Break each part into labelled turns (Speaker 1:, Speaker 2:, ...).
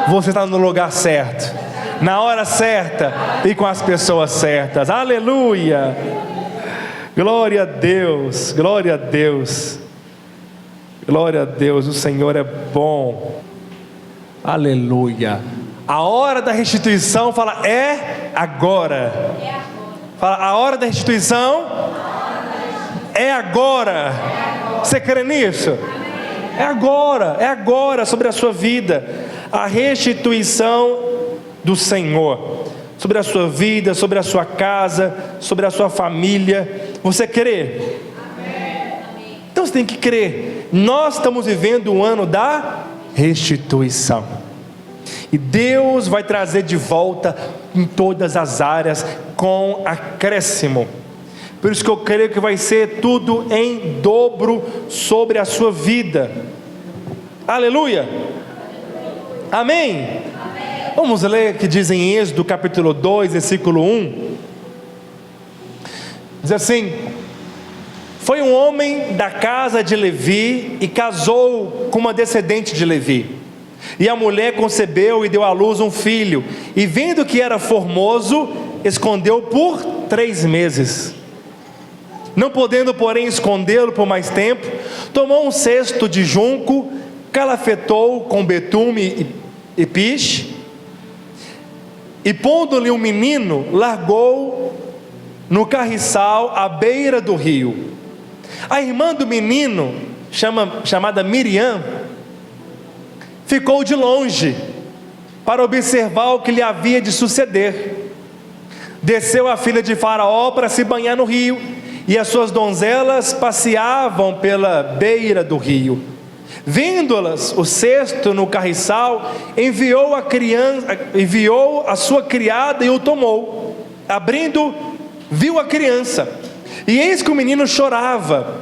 Speaker 1: Você está no lugar certo, na hora certa e com as pessoas certas. Aleluia! Glória a Deus, glória a Deus, glória a Deus. O Senhor é bom. Aleluia. A hora da restituição, fala, é agora. Fala, a hora da restituição é agora. Você crê nisso? É agora sobre a sua vida. A restituição do Senhor sobre a sua vida, sobre a sua casa, sobre a sua família. Você crê? Então você tem que crer. Nós estamos vivendo um ano da restituição, e Deus vai trazer de volta em todas as áreas com acréscimo. Por isso que eu creio que vai ser tudo em dobro sobre a sua vida. Aleluia. Amém? Vamos ler o que diz em Êxodo capítulo 2, versículo 1. Diz assim: foi um homem da casa de Levi e casou com uma descendente de Levi. E a mulher concebeu e deu à luz um filho, e vendo que era formoso, escondeu por 3 meses. Não podendo, porém, escondê-lo por mais tempo, tomou um cesto de junco, calafetou com betume e piche, e pondo-lhe um menino, largou no carriçal à beira do rio. A irmã do menino, chamada Miriam, ficou de longe para observar o que lhe havia de suceder. Desceu a filha de Faraó para se banhar no rio, e as suas donzelas passeavam pela beira do rio. Vendo-las o cesto no carriçal, enviou a sua criada e o tomou. Abrindo, viu a criança, e eis que o menino chorava.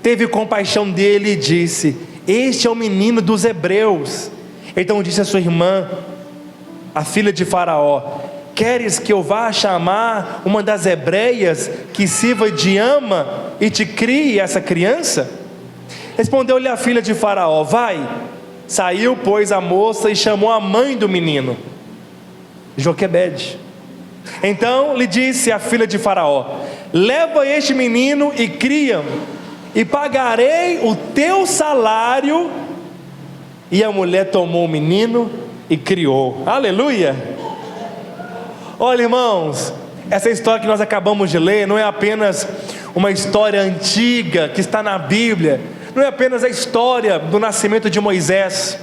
Speaker 1: Teve compaixão dele e disse: este é o menino dos hebreus. Então disse a sua irmã, a filha de Faraó: queres que eu vá chamar uma das hebreias que sirva de ama e te crie essa criança? Respondeu-lhe a filha de Faraó: vai. Saiu, pois, a moça e chamou a mãe do menino, Joquebede. Então lhe disse a filha de Faraó: leva este menino e cria-o, e pagarei o teu salário. E a mulher tomou o menino e criou. Aleluia. Olha, irmãos, essa história que nós acabamos de ler não é apenas uma história antiga que está na Bíblia, não é apenas a história do nascimento de Moisés,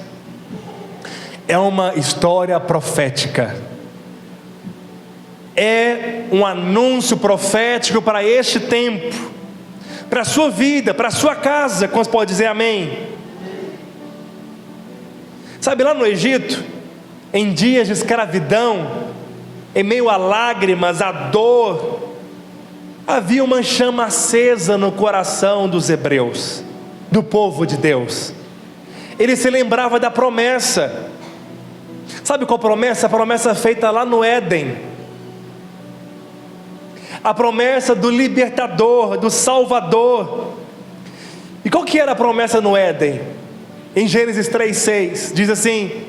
Speaker 1: é uma história profética, é um anúncio profético para este tempo, para a sua vida, para a sua casa. Quantos podem dizer amém? Sabe, lá no Egito, em dias de escravidão, em meio a lágrimas, a dor, havia uma chama acesa no coração dos hebreus, do povo de Deus. Ele se lembrava da promessa. Sabe qual promessa? A promessa feita lá no Éden, a promessa do libertador, do salvador. E qual que era a promessa no Éden? Em Gênesis 3:6 diz assim: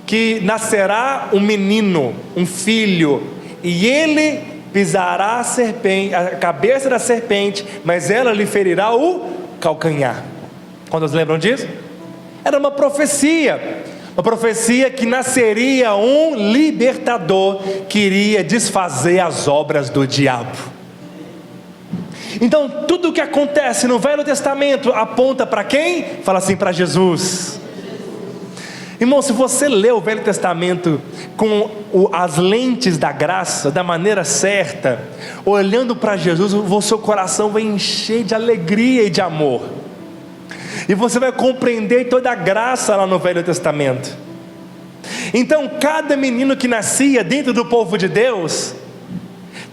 Speaker 1: que nascerá um menino, um filho, e ele pisará a cabeça da serpente, mas ela lhe ferirá o calcanhar. Quantos lembram disso? Era uma profecia que nasceria um libertador que iria desfazer as obras do diabo. Então tudo o que acontece no Velho Testamento aponta para quem? Fala assim, para Jesus. Irmão, se você lê o Velho Testamento com as lentes da graça, da maneira certa, olhando para Jesus, o seu coração vai encher de alegria e de amor, e você vai compreender toda a graça lá no Velho Testamento. Então cada menino que nascia dentro do povo de Deus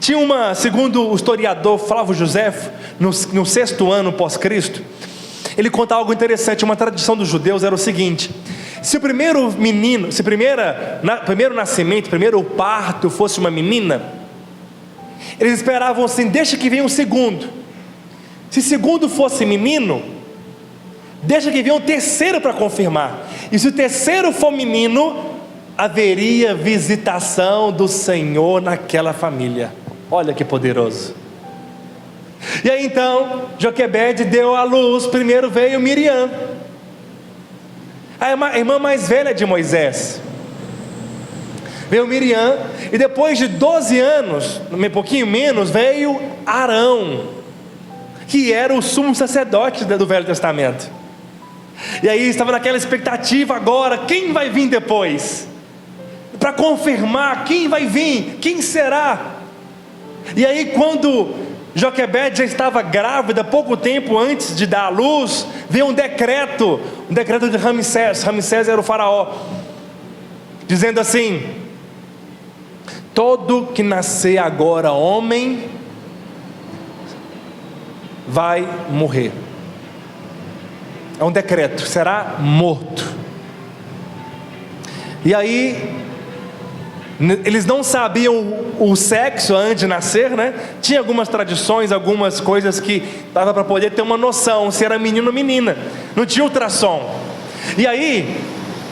Speaker 1: tinha segundo o historiador Flávio Joséfo, no 6º ano pós-Cristo, ele conta algo interessante. Uma tradição dos judeus era o seguinte: se o primeiro menino, primeiro nascimento, primeiro parto fosse uma menina, eles esperavam assim, deixa que venha um segundo. Se o segundo fosse menino, deixa que venha um terceiro para confirmar. E se o terceiro for menino, haveria visitação do Senhor naquela família. Olha que poderoso. E aí então, Joquebede deu à luz. Primeiro veio Miriam, a irmã mais velha de Moisés. Veio Miriam, e depois de 12 anos, um pouquinho menos, veio Arão, que era o sumo sacerdote do Velho Testamento. E aí estava naquela expectativa agora, quem vai vir depois? Para confirmar quem vai vir, quem será? E aí quando Joquebede já estava grávida, pouco tempo antes de dar à luz, veio um decreto de Ramsés. Ramsés era o faraó, dizendo assim: todo que nascer agora homem vai morrer. É um decreto, será morto. E aí eles não sabiam o sexo antes de nascer, né? Tinha algumas tradições, algumas coisas que dava para poder ter uma noção se era menino ou menina. Não tinha ultrassom. E aí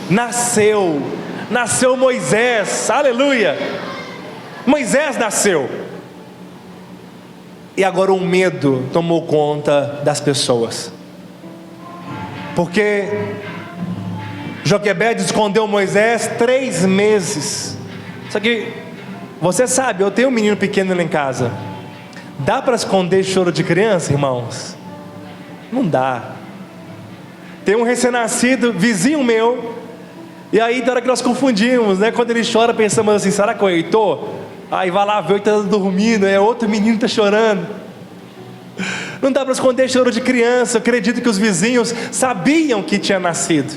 Speaker 1: nasceu Moisés, aleluia. Moisés nasceu. E agora o medo tomou conta das pessoas, porque Joquebede escondeu Moisés 3 meses. Só que você sabe, eu tenho um menino pequeno lá em casa. Dá para esconder choro de criança, irmãos? Não dá. Tem um recém-nascido, vizinho meu, e aí na hora que nós confundimos, né? Quando ele chora, pensamos assim: será que é o Heitor? Aí vai lá ver, ele está dormindo, outro menino está chorando. Não dá para esconder choro de criança. Eu acredito que os vizinhos sabiam que tinha nascido.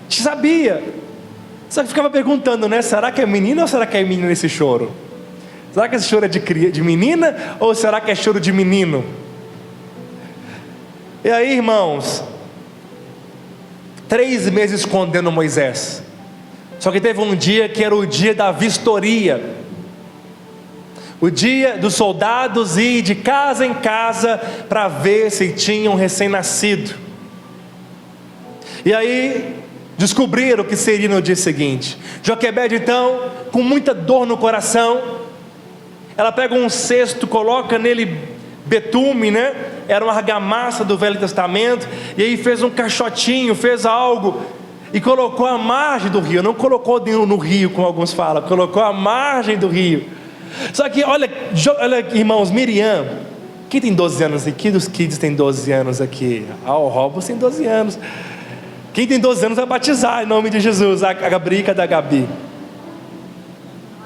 Speaker 1: Sabia. Só que ficava perguntando, né? Será que é menina ou será que é menino esse choro? Será que esse choro é de menina ou será que é choro de menino? E aí, irmãos, 3 meses escondendo Moisés. Só que teve um dia que era o dia da vistoria, o dia dos soldados ir de casa em casa para ver se tinha um recém-nascido. E aí descobriram o que seria no dia seguinte. Joquebede então, com muita dor no coração, ela pega um cesto, coloca nele betume, né? Era uma argamassa do Velho Testamento, e aí fez um caixotinho, fez algo, e colocou à margem do rio. Não colocou no rio, como alguns falam, colocou à margem do rio. Só que olha irmãos, Miriam, quem tem 12 anos aqui? Dos kids tem 12 anos aqui? O Robson tem 12 anos. Quem tem 12 anos vai batizar em nome de Jesus. A Gabrica da Gabi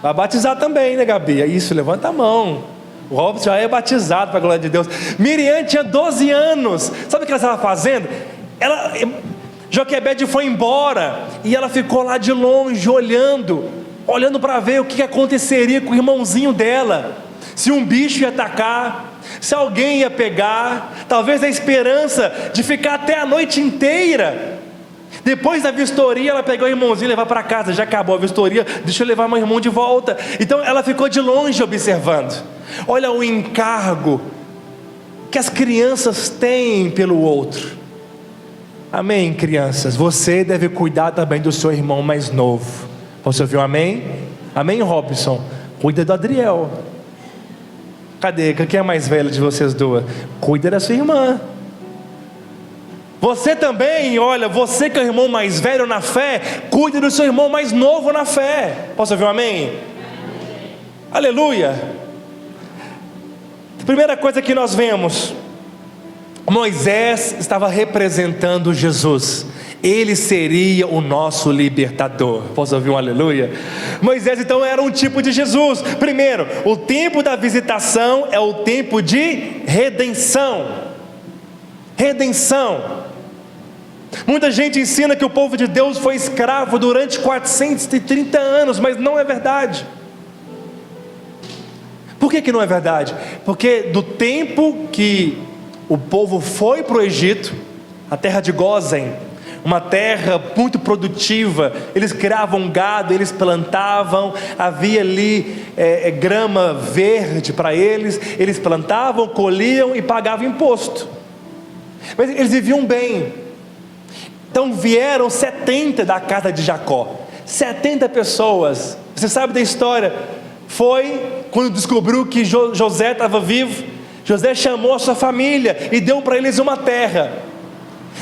Speaker 1: vai batizar também, né, Gabi? É isso, levanta a mão. O Robson já é batizado para a glória de Deus. Miriam tinha 12 anos. Sabe o que ela estava fazendo? Joquebede foi embora e ela ficou lá de longe olhando para ver o que aconteceria com o irmãozinho dela. Se um bicho ia atacar, se alguém ia pegar, talvez a esperança de ficar até a noite inteira. Depois da vistoria, ela pegou o irmãozinho e levou para casa. Já acabou a vistoria, deixa eu levar meu irmão de volta. Então ela ficou de longe observando. Olha o encargo que as crianças têm pelo outro. Amém, crianças? Você deve cuidar também do seu irmão mais novo. Você ouviu amém? Amém, Robson? Cuida do Adriel. Cadê? Quem é a mais velha de vocês duas? Cuida da sua irmã. Você também, olha, você que é o irmão mais velho na fé, cuide do seu irmão mais novo na fé. Posso ouvir um amém? Aleluia. Primeira coisa que nós vemos, Moisés estava representando Jesus. Ele seria o nosso libertador. Posso ouvir um aleluia? Moisés então era um tipo de Jesus. Primeiro, o tempo da visitação é o tempo de redenção. Redenção. Muita gente ensina que o povo de Deus foi escravo durante 430 anos, mas não é verdade. Por que não é verdade? Porque do tempo que o povo foi para o Egito, a terra de Gósen, uma terra muito produtiva, eles criavam gado, eles plantavam, havia ali grama verde para eles plantavam, colhiam e pagavam imposto, mas eles viviam bem. Então vieram 70 da casa de Jacó, 70 pessoas. Você sabe da história? Foi quando descobriu que José estava vivo, José chamou a sua família e deu para eles uma terra.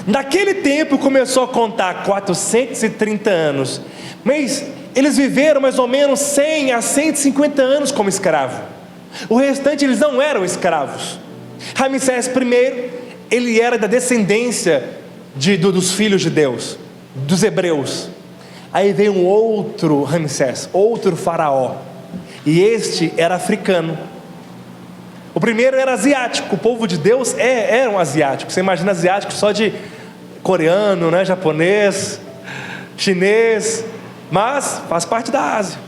Speaker 1: Naquele tempo começou a contar 430 anos, mas eles viveram mais ou menos 100 a 150 anos como escravo. O restante eles não eram escravos. Ramsés I, ele era da descendência dos filhos de Deus, dos hebreus. Aí veio um outro Ramsés, outro faraó, e este era africano. O primeiro era asiático. O povo de Deus era um asiático. Você imagina asiático só de coreano, né, japonês, chinês, mas faz parte da Ásia.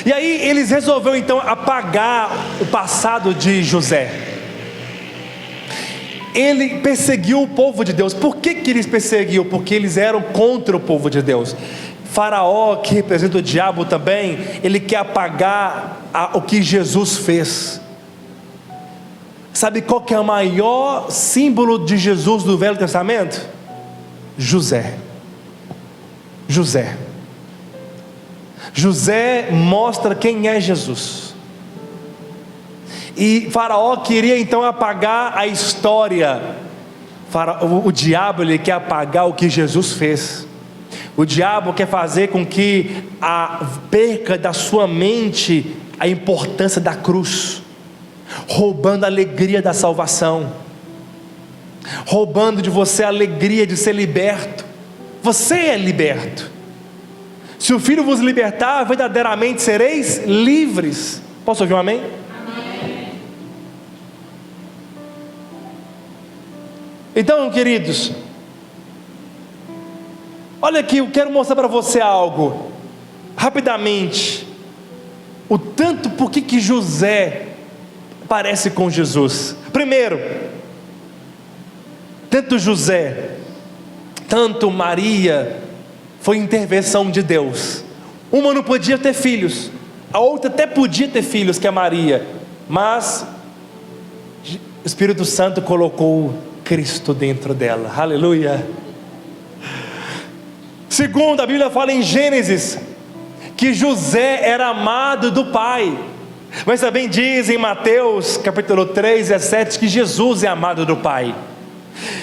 Speaker 1: E aí eles resolveram então apagar o passado de José. Ele perseguiu o povo de Deus. Por que eles perseguiam? Porque eles eram contra o povo de Deus. Faraó, que representa o diabo também, ele quer apagar o que Jesus fez. Sabe qual que é o maior símbolo de Jesus do Velho Testamento? José. José. José mostra quem é Jesus. E Faraó queria então apagar a história. O diabo, ele quer apagar o que Jesus fez. O diabo quer fazer com que perca da sua mente a importância da cruz, roubando a alegria da salvação, roubando de você a alegria de ser liberto. Você é liberto. Se o Filho vos libertar, verdadeiramente sereis livres. Posso ouvir um amém? Amém. Então, queridos, olha aqui, eu quero mostrar para você algo, rapidamente, o tanto, por que José parece com Jesus. Primeiro, tanto José, tanto Maria, foi intervenção de Deus. Uma não podia ter filhos, a outra até podia ter filhos, que é Maria, mas o Espírito Santo colocou Cristo dentro dela. Aleluia. Segundo, a Bíblia fala em Gênesis que José era amado do Pai, mas também diz em Mateus capítulo 3, 17, que Jesus é amado do Pai.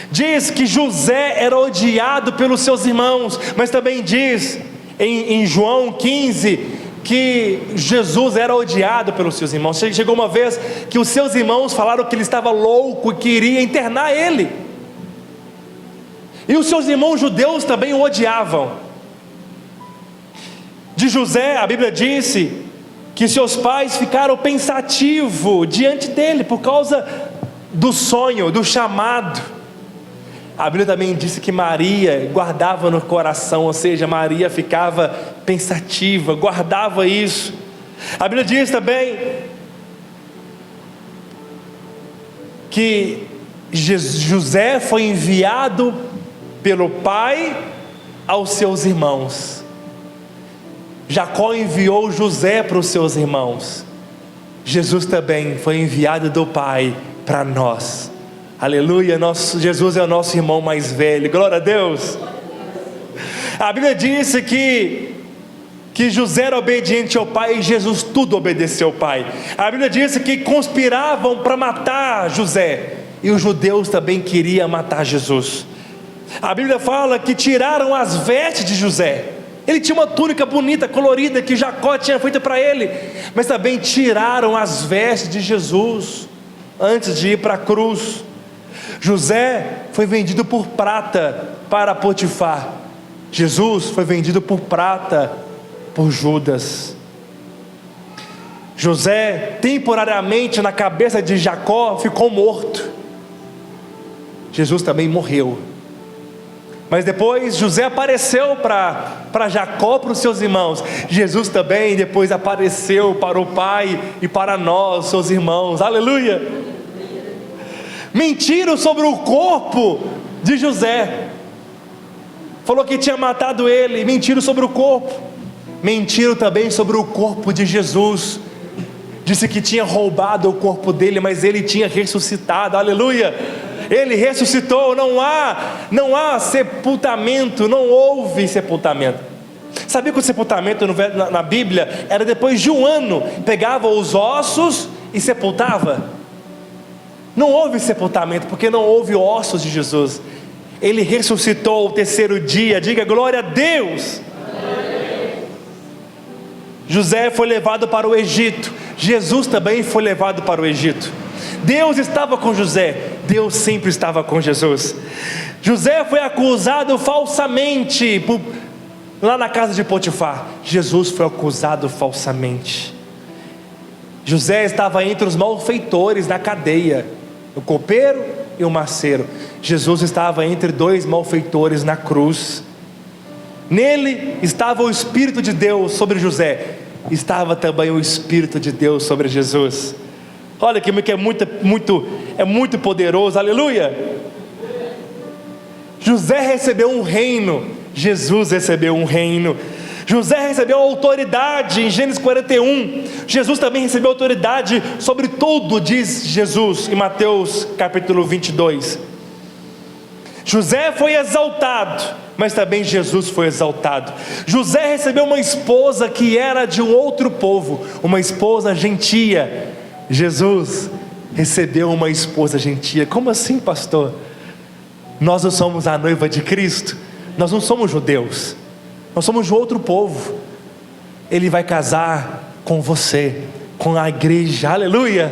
Speaker 1: Diz que José era odiado pelos seus irmãos, mas também diz em João 15 que Jesus era odiado pelos seus irmãos. Chegou uma vez que os seus irmãos falaram que ele estava louco e queria internar ele, e os seus irmãos judeus também o odiavam. De José, a Bíblia disse que seus pais ficaram pensativos diante dele, por causa do sonho, do chamado. A Bíblia também disse que Maria guardava no coração, ou seja, Maria ficava pensativa, guardava isso. A Bíblia diz também que José foi enviado pelo pai aos seus irmãos. Jacó enviou José para os seus irmãos. Jesus também foi enviado do Pai para nós. Aleluia, Jesus é o nosso irmão mais velho, glória a Deus. A Bíblia disse que José era obediente ao pai e Jesus tudo obedeceu ao pai. A Bíblia disse que conspiravam para matar José, e os judeus também queriam matar Jesus. A Bíblia fala que tiraram as vestes de José. Ele tinha uma túnica bonita, colorida, que Jacó tinha feito para ele, mas também tiraram as vestes de Jesus antes de ir para a cruz. José foi vendido por prata para Potifar. Jesus foi vendido por prata por Judas. José, temporariamente na cabeça de Jacó, ficou morto. Jesus também morreu. Mas depois José apareceu para Jacó, para os seus irmãos. Jesus também depois apareceu para o Pai e para nós, seus irmãos. Aleluia. Mentiram sobre o corpo de José. Falou que tinha matado ele. Mentiram sobre o corpo. Mentiram também sobre o corpo de Jesus. Disse que tinha roubado o corpo dele, mas ele tinha ressuscitado. Aleluia. Ele ressuscitou, não há sepultamento, não houve sepultamento. Sabia que o sepultamento na Bíblia era depois de um ano, pegava os ossos e sepultava? Não houve sepultamento, porque não houve ossos de Jesus. Ele ressuscitou ao terceiro dia, diga glória a Deus. José foi levado para o Egito, Jesus também foi levado para o Egito. Deus estava com José, Deus sempre estava com Jesus. José foi acusado falsamente lá na casa de Potifar. Jesus foi acusado falsamente. José estava entre os malfeitores na cadeia, o copeiro e o maceiro. Jesus estava entre dois malfeitores na cruz. Nele estava o Espírito de Deus sobre José, estava também o Espírito de Deus sobre Jesus. Olha que é muito poderoso, aleluia. José recebeu um reino, Jesus recebeu um reino. José recebeu autoridade em Gênesis 41, Jesus também recebeu autoridade sobre tudo, diz Jesus em Mateus capítulo 22. José foi exaltado, mas também Jesus foi exaltado. José recebeu uma esposa que era de um outro povo, uma esposa gentia. Jesus recebeu uma esposa gentia. Como assim, pastor? Nós não somos a noiva de Cristo, nós não somos judeus, nós somos de outro povo. Ele vai casar com você, com a igreja, aleluia.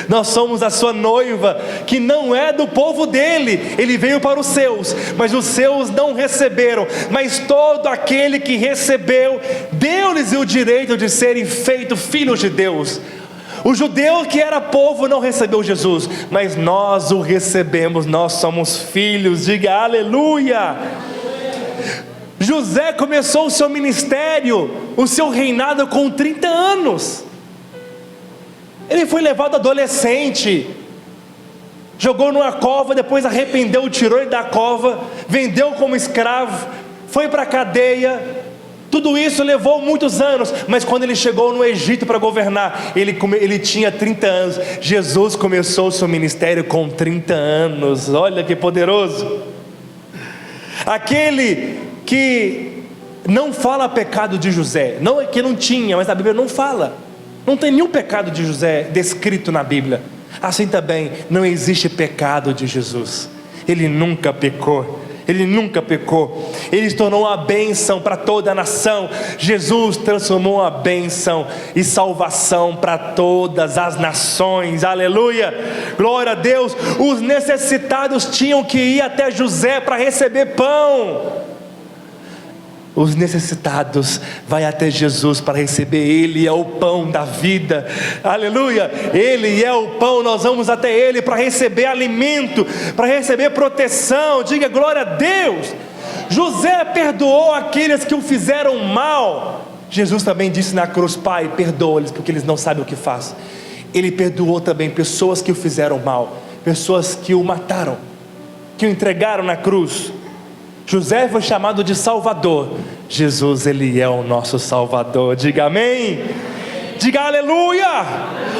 Speaker 1: Nós somos a sua noiva, que não é do povo dele. Ele veio para os seus, mas os seus não receberam. Mas todo aquele que recebeu, deu-lhes o direito de serem feitos filhos de Deus. O judeu que era povo não recebeu Jesus, mas nós o recebemos, nós somos filhos, diga aleluia. José começou o seu ministério, o seu reinado com 30 anos. Ele foi levado adolescente, jogou numa cova, depois arrependeu, tirou ele da cova, vendeu como escravo, foi para a cadeia. Tudo isso levou muitos anos, mas quando ele chegou no Egito para governar, ele tinha 30 anos. Jesus começou o seu ministério com 30 anos, olha que poderoso. Aquele que não fala pecado de José, não é que não tinha, mas a Bíblia não fala. Não tem nenhum pecado de José descrito na Bíblia. Assim também não existe pecado de Jesus. Ele nunca pecou. Ele nunca pecou. Ele se tornou uma bênção para toda a nação. Jesus transformou uma bênção e salvação para todas as nações. Aleluia, glória a Deus. Os necessitados tinham que ir até José para receber pão. Os necessitados vai até Jesus para receber. Ele é o pão da vida, aleluia. Ele é o pão, nós vamos até Ele para receber alimento, para receber proteção, diga glória a Deus. José perdoou aqueles que o fizeram mal. Jesus também disse na cruz: Pai, perdoa-lhes porque eles não sabem o que fazem. Ele perdoou também pessoas que o fizeram mal, pessoas que o mataram, que o entregaram na cruz. José foi chamado de Salvador. Jesus, Ele é o nosso Salvador. Diga amém. Diga aleluia.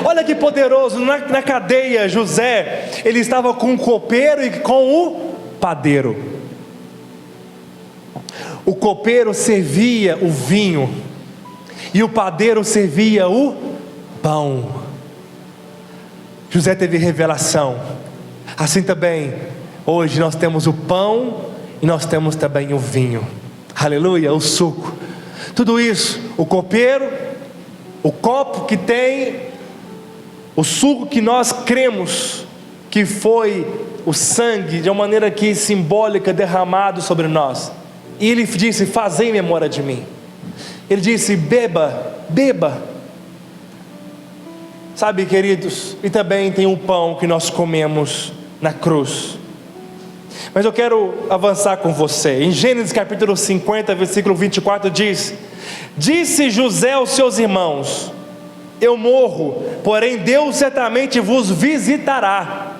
Speaker 1: Olha que poderoso. Na cadeia, José, ele estava com o copeiro e com o padeiro. O copeiro servia o vinho e o padeiro servia o pão. José teve revelação. Assim também, hoje nós temos o pão e nós temos também o vinho, aleluia, o suco. Tudo isso, o copeiro, o copo que tem o suco que nós cremos que foi o sangue, de uma maneira que simbólica, derramado sobre nós. E ele disse: fazei em memória de mim. Ele disse: beba, beba. Sabe, queridos, e também tem o pão que nós comemos na cruz. Mas eu quero avançar com você. Em Gênesis capítulo 50, versículo 24 diz: disse José aos seus irmãos: eu morro, porém Deus certamente vos visitará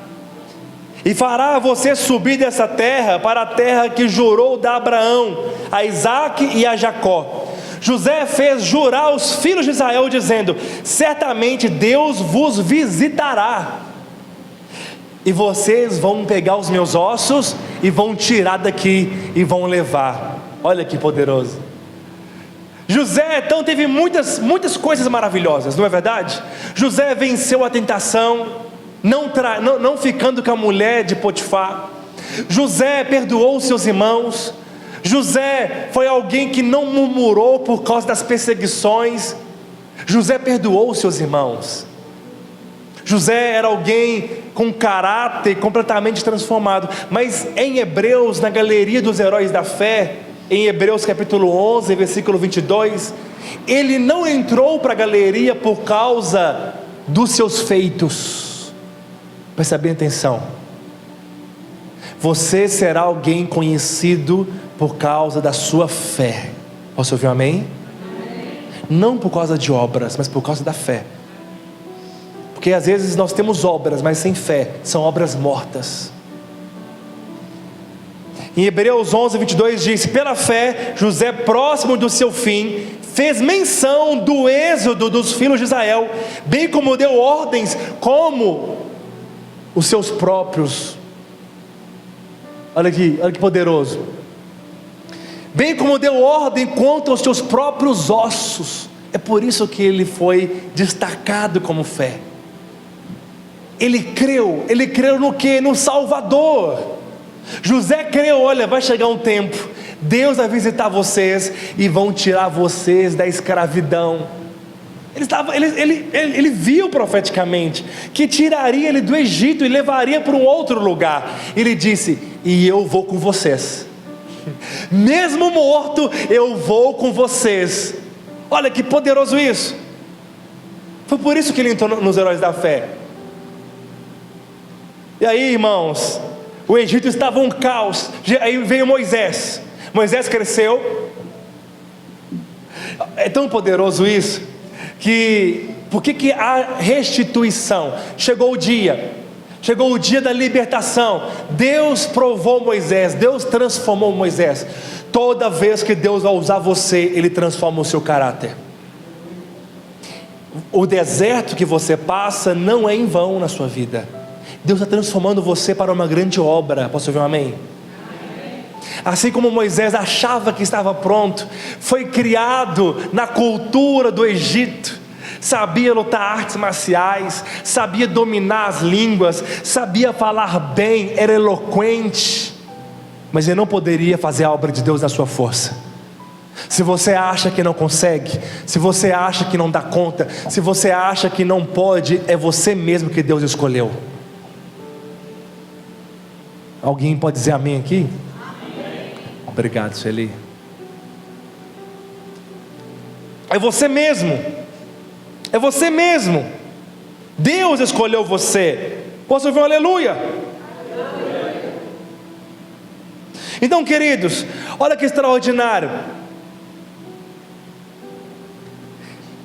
Speaker 1: e fará você subir dessa terra para a terra que jurou a Abraão, a Isaque e a Jacó. José fez jurar os filhos de Israel, dizendo: certamente Deus vos visitará. e vocês vão pegar os meus ossos e vão tirar daqui e vão levar. Olha que poderoso. José então teve muitas coisas maravilhosas, não é verdade? José venceu a tentação, não ficando com a mulher de Potifar. José perdoou seus irmãos. José foi alguém que não murmurou por causa das perseguições. José perdoou seus irmãos. José era alguém com caráter completamente transformado. Mas em Hebreus, na galeria dos heróis da fé, em Hebreus capítulo 11, versículo 22, ele não entrou para a galeria por causa dos seus feitos. Presta bem atenção. Você será alguém conhecido por causa da sua fé. Posso ouvir um amém? Não por causa de obras, mas por causa da fé. Porque às vezes nós temos obras, mas sem fé, são obras mortas. Em Hebreus 11, 22 diz: pela fé, José, próximo do seu fim, fez menção do êxodo dos filhos de Israel, bem como deu ordens como os seus próprios. Olha que poderoso. Bem como deu ordem quanto aos seus próprios ossos. É por isso que ele foi destacado como fé. Ele creu no que? No Salvador. José creu, olha, vai chegar um tempo, Deus vai visitar vocês e vão tirar vocês da escravidão. Ele viu profeticamente que tiraria ele do Egito e levaria para um outro lugar. Ele disse: e eu vou com vocês, mesmo morto eu vou com vocês. Olha que poderoso isso. Foi por isso que ele entrou nos heróis da fé. E aí, irmãos, o Egito estava um caos. Aí veio Moisés. Moisés cresceu. É tão poderoso isso por que há restituição? Chegou o dia da libertação. Deus provou Moisés, Deus transformou Moisés. Toda vez que Deus vai usar você, Ele transforma o seu caráter. O deserto que você passa não é em vão na sua vida. Deus está transformando você para uma grande obra. Posso ouvir um amém? Assim como Moisés achava que estava pronto, foi criado na cultura do Egito, sabia lutar artes marciais, sabia dominar as línguas, sabia falar bem, era eloquente, mas ele não poderia fazer a obra de Deus na sua força. Se você acha que não consegue, se você acha que não dá conta, se você acha que não pode, é você mesmo que Deus escolheu. Alguém pode dizer amém aqui? Amém. Obrigado, Sueli. É você mesmo. É você mesmo. Deus escolheu você. Posso ouvir um aleluia? Aleluia. Então, queridos, olha que extraordinário.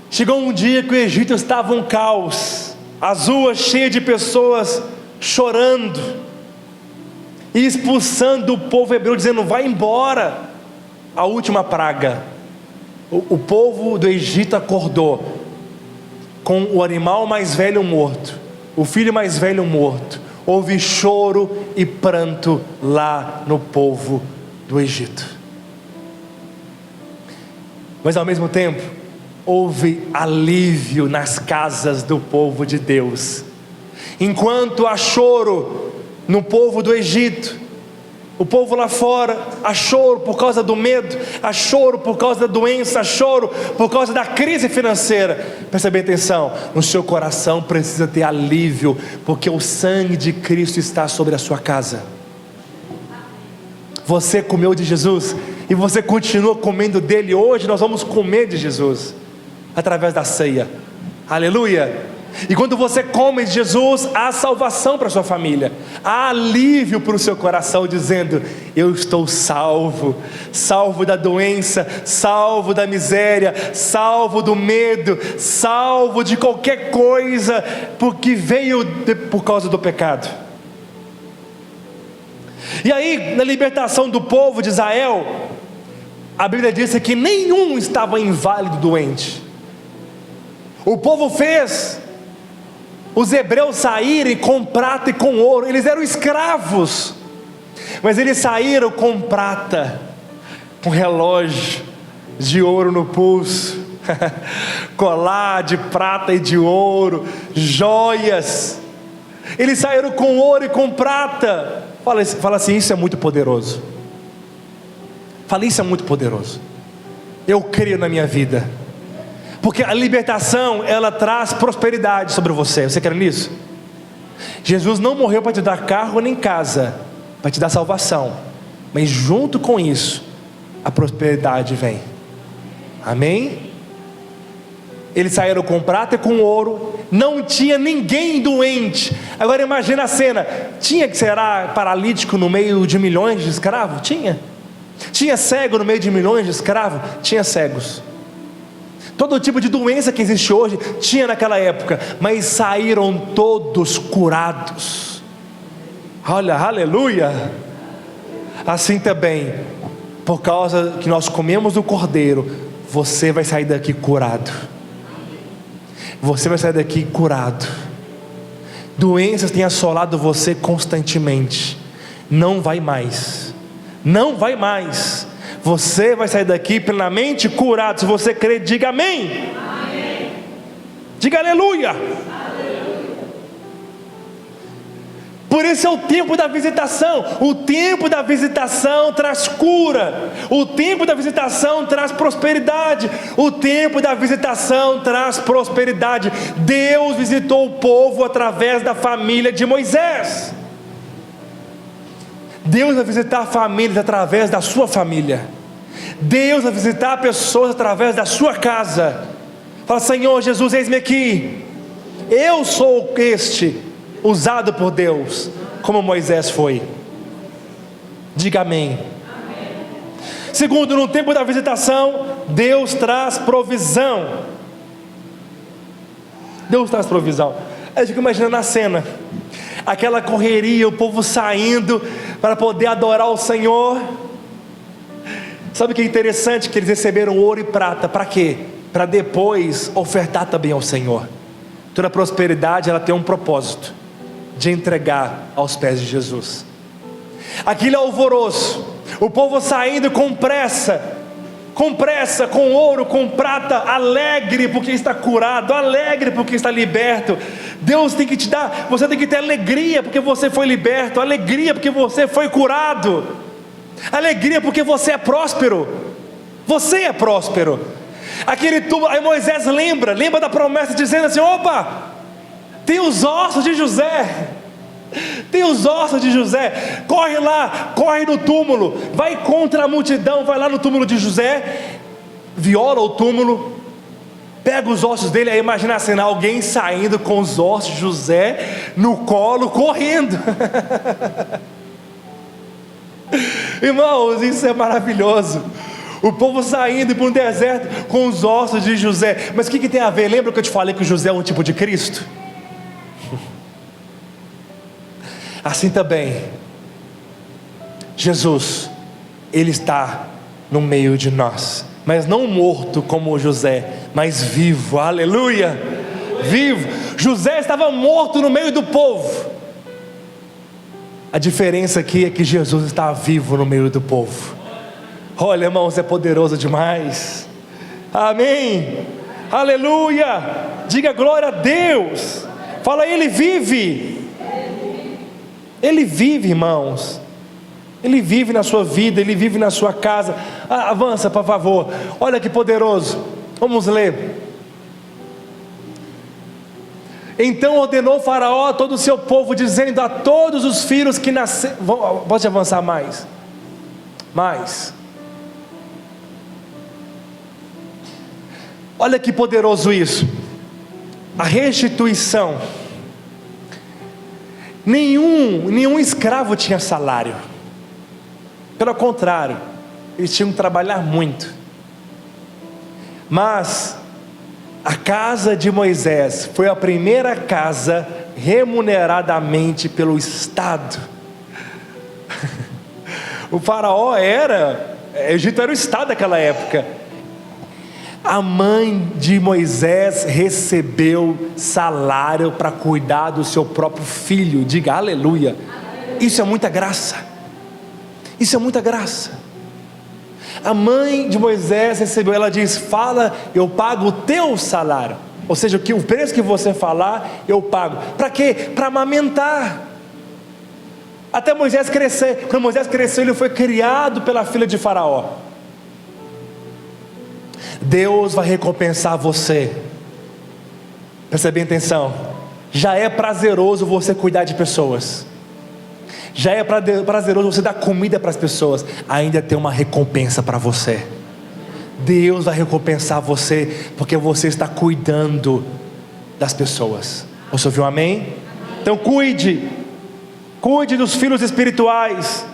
Speaker 1: Chegou um dia que o Egito estava um caos, as ruas cheias de pessoas chorando e expulsando o povo hebreu, dizendo: vai embora. A última praga. O povo do Egito acordou com o animal mais velho morto, o filho mais velho morto. Houve choro e pranto lá no povo do Egito. Mas ao mesmo tempo, houve alívio nas casas do povo de Deus. Enquanto há choro no povo do Egito, o povo lá fora, há choro por causa do medo, há choro por causa da doença, há choro por causa da crise financeira. Presta bem atenção, no seu coração precisa ter alívio, porque o sangue de Cristo está sobre a sua casa. Você comeu de Jesus e você continua comendo dele. Hoje nós vamos comer de Jesus através da ceia. Aleluia. E quando você come de Jesus, há salvação para a sua família, há alívio para o seu coração, dizendo: eu estou salvo, salvo da doença, salvo da miséria, salvo do medo, salvo de qualquer coisa, porque veio por causa do pecado. E aí, na libertação do povo de Israel, a Bíblia diz que nenhum estava inválido, doente. O povo fez os hebreus saírem com prata e com ouro. Eles eram escravos, mas eles saíram com prata, com relógio de ouro no pulso, colar de prata e de ouro, joias. Eles saíram com ouro e com prata. Fala assim, isso é muito poderoso. Fala, isso é muito poderoso. Eu creio na minha vida, porque a libertação, ela traz prosperidade sobre você. Você crê nisso? Jesus não morreu para te dar carro nem casa, para te dar salvação, mas junto com isso, a prosperidade vem. Amém? Eles saíram com prata e com ouro, não tinha ninguém doente. Agora imagina a cena, tinha que ser paralítico no meio de milhões de escravos? Tinha cego no meio de milhões de escravos? Tinha cegos. Todo tipo de doença que existe hoje, tinha naquela época, mas saíram todos curados. Olha, aleluia. Assim também, por causa que nós comemos do Cordeiro, você vai sair daqui curado. Você vai sair daqui curado. Doenças têm assolado você constantemente. Não vai mais. Não vai mais. Você vai sair daqui plenamente curado. Se você crer, diga amém. Amém. Diga aleluia. Por isso é o tempo da visitação. O tempo da visitação traz cura. O tempo da visitação traz prosperidade. O tempo da visitação traz prosperidade. Deus visitou o povo através da família de Moisés. Deus vai visitar famílias através da sua família. Deus vai visitar pessoas através da sua casa. Fala, Senhor Jesus, eis-me aqui. Eu sou usado por Deus, como Moisés foi. Diga amém. Amém. Segundo, no tempo da visitação, Deus traz provisão. Deus traz provisão. Eu fico imaginando a cena, aquela correria, o povo saindo para poder adorar o Senhor. Sabe o que é interessante? Que eles receberam ouro e prata. Para quê? Para depois ofertar também ao Senhor. Toda prosperidade, ela tem um propósito: de entregar aos pés de Jesus. Aquilo é alvoroço, o povo saindo com pressa, com ouro, com prata, alegre porque está curado, alegre porque está liberto. Deus tem que te dar, você tem que ter alegria porque você foi liberto, alegria porque você foi curado, alegria porque você é próspero. Você é próspero. Aquele túmulo, aí Moisés lembra da promessa, dizendo assim: opa, tem os ossos de José. Tem os ossos de José. Corre lá, corre no túmulo, vai contra a multidão, vai lá no túmulo de José, viola o túmulo, pega os ossos dele. Aí imagina a cena, alguém saindo com os ossos de José no colo, correndo. Irmãos, isso é maravilhoso. O povo saindo para um deserto com os ossos de José. Mas o que tem a ver? Lembra que eu te falei que José é um tipo de Cristo? Assim também, Jesus, Ele está no meio de nós, mas não morto como José, mas vivo. Aleluia, vivo. José estava morto no meio do povo. A diferença aqui é que Jesus está vivo no meio do povo. Olha, irmãos, é poderoso demais. Amém, aleluia. Diga glória a Deus. Fala, Ele vive. Ele vive, irmãos. Ele vive na sua vida, Ele vive na sua casa. Avança, por favor. Olha que poderoso. Vamos ler. Então ordenou Faraó a todo o seu povo, dizendo a todos os filhos que nasceram. Pode avançar mais. Olha que poderoso isso. A restituição. Nenhum escravo tinha salário. Pelo contrário, eles tinham que trabalhar muito. Mas a casa de Moisés foi a primeira casa remuneradamente pelo Estado. O faraó Egito era o Estado daquela época. A mãe de Moisés recebeu salário para cuidar do seu próprio filho. Diga aleluia. Isso é muita graça. Isso é muita graça. A mãe de Moisés recebeu, ela diz: fala, eu pago o teu salário. Ou seja, o preço que você falar, eu pago. Para quê? Para amamentar. Até Moisés crescer. Quando Moisés cresceu, ele foi criado pela filha de Faraó. Deus vai recompensar você. Presta bem atenção. Já é prazeroso você cuidar de pessoas. Já é prazeroso você dar comida para as pessoas. Ainda tem uma recompensa para você. Deus vai recompensar você, porque você está cuidando das pessoas. Você ouviu amém? Então cuide dos filhos espirituais.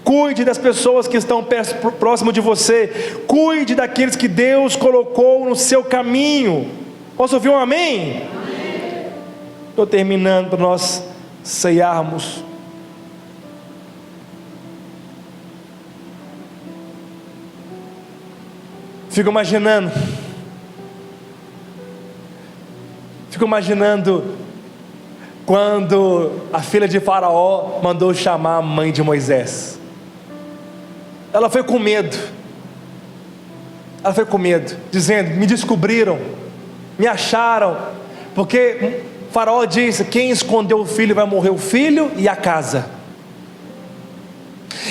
Speaker 1: Cuide das pessoas que estão próximo de você. Cuide daqueles que Deus colocou no seu caminho. Posso ouvir um amém? Estou terminando para nós ceiarmos. Fico imaginando quando a filha de Faraó mandou chamar a mãe de Moisés. Ela foi com medo. Dizendo: me descobriram, me acharam. Porque Faraó disse: quem escondeu o filho vai morrer o filho e a casa.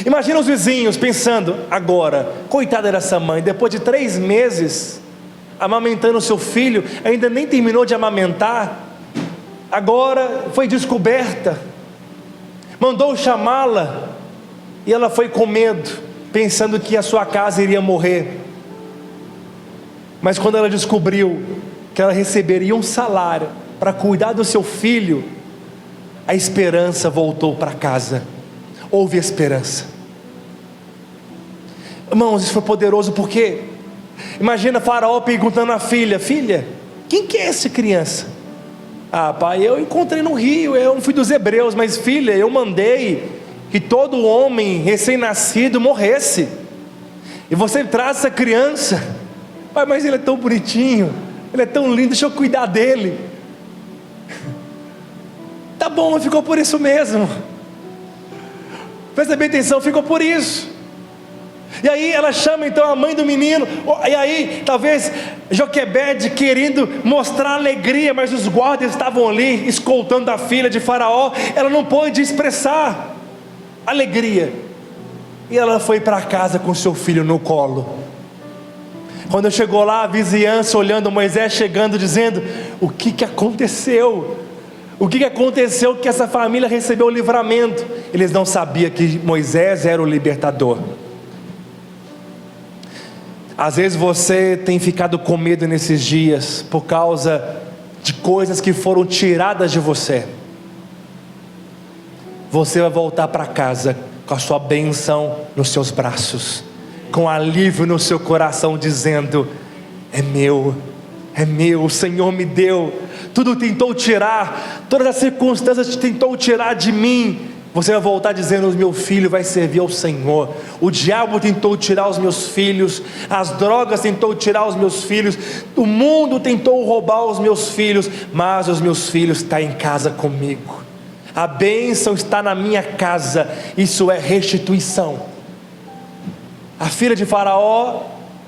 Speaker 1: Imagina os vizinhos pensando agora: coitada dessa mãe, depois de 3 meses amamentando o seu filho, ainda nem terminou de amamentar, agora foi descoberta, mandou chamá-la, e ela foi com medo, pensando que a sua casa iria morrer. Mas quando ela descobriu que ela receberia um salário para cuidar do seu filho, a esperança voltou para casa. Houve esperança. Irmãos, isso foi poderoso, porque imagina Faraó perguntando à filha: filha, quem que é essa criança? Ah, pai, eu encontrei no rio, é um filho dos hebreus. Mas filha, eu mandei que todo homem recém-nascido morresse, e você traz essa criança. Pai, mas ele é tão bonitinho, ele é tão lindo, deixa eu cuidar dele. Tá bom, ficou por isso mesmo. Presta bem atenção, ficou por isso. E aí ela chama então a mãe do menino. E aí talvez Joquebede querendo mostrar alegria, mas os guardas estavam ali escoltando a filha de Faraó. Ela não pôde expressar alegria, e ela foi para casa com seu filho no colo. Quando chegou lá, a vizinhança olhando Moisés chegando, dizendo: o que aconteceu? O que aconteceu que essa família recebeu o livramento? Eles não sabiam que Moisés era o libertador. Às vezes você tem ficado com medo nesses dias, por causa de coisas que foram tiradas de você. Você vai voltar para casa com a sua bênção nos seus braços, com alívio no seu coração, dizendo: é meu, o Senhor me deu. Tudo tentou tirar, todas as circunstâncias tentou tirar de mim. Você vai voltar dizendo: o meu filho vai servir ao Senhor. O diabo tentou tirar os meus filhos, as drogas tentou tirar os meus filhos, o mundo tentou roubar os meus filhos, mas os meus filhos estão em casa comigo. A bênção está na minha casa. Isso é restituição. A filha de Faraó,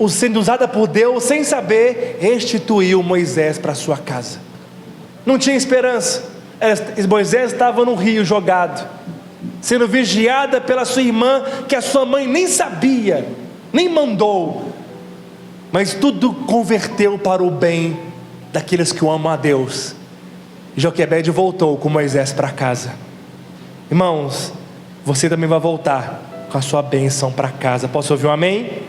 Speaker 1: sendo usada por Deus sem saber, restituiu Moisés para sua casa. Não tinha esperança. Moisés estava no rio jogado, sendo vigiada pela sua irmã, que a sua mãe nem sabia, nem mandou, mas tudo converteu para o bem daqueles que o amam a Deus. Joquebede voltou com Moisés para casa. Irmãos, você também vai voltar com a sua bênção para casa. Posso ouvir um amém?